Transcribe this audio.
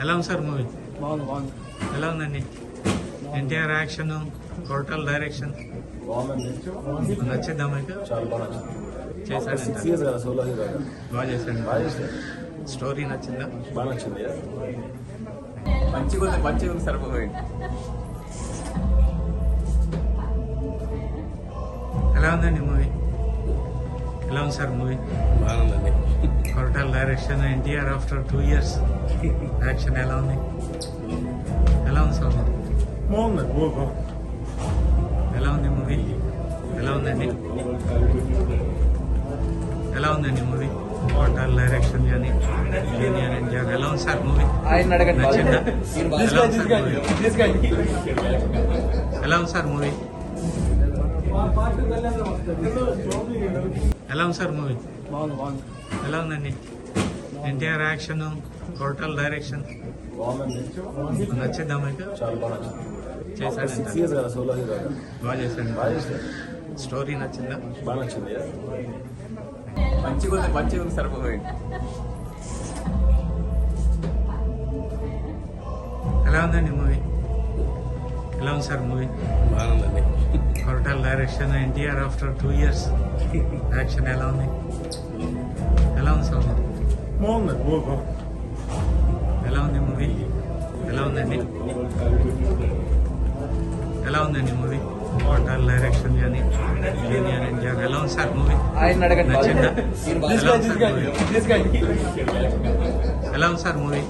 ఎలా ఉంది sir movie? బాగుంది. ఎలా ఉందండి? ఎన్టీఆర్ యాక్షన్, టోటల్ డైరెక్షన్ నచ్చిందా మీకు? చాలా బాగా నచ్చింది. చేశాడు 6 years కదా సోలో హీరో. బాగా చేశాడు. బాగా చేశాడు. స్టోరీ నచ్చిందా? బాగా నచ్చింది. మంచిగా ఉంది సార్ మూవీ. ఎలా ఉందండి మూవీ? ఎలా ఉంది సార్ మూవీ? బాగుందండి. Total direction NTR after 2 years action ఎలా ఉంది? ఎలా ఉంది సార్? బాగుంది. ఎలా ఉంది మూవీ? ఎలా ఉందండి? ఎలా ఉందండి మూవీ? టోటల్ డైరెక్షన్ కానీ జూనియర్ ఎన్టీఆర్ ఎలా ఉంది సార్ మూవీ? నచ్చిందా? ఎలా ఉంది సార్ మూవీ? ఎలా ఉంది సార్ మూవీ? ఎలా ఉంది సార్ మూవీ? బాగుంది. ఎలా ఉందండి? ఎన్టీఆర్ యాక్షన్, టోటల్ డైరెక్షన్ నచ్చిందా మీకు? చాలా బాగా నచ్చింది. చేశాడు. 6 years కదా సోలో హీరో. బాగా చేశాడు. బాగా చేశాడు. స్టోరీ నచ్చిందా? బాగా నచ్చింది. మంచిగా ఉంది సార్ మూవీ. ఎలా ఉందండి మూవీ? ఎలా ఉంది సార్ మూవీ? బాగుందండి. Total direction NTR after 2 years action ఎలా ఉంది? ఎలా ఉంది సార్? బాగుంది. ఎలా ఉంది మూవీ? ఎలా ఉందండి? ఎలా ఉందండి మూవీ? టోటల్ డైరెక్షన్ కానీ జూనియర్ ఎన్టీఆర్ ఎలా ఉంది సార్ మూవీ? నచ్చిందా? ఎలా ఉంది సార్ మూవీ? ఎలా ఉంది సార్ మూవీ?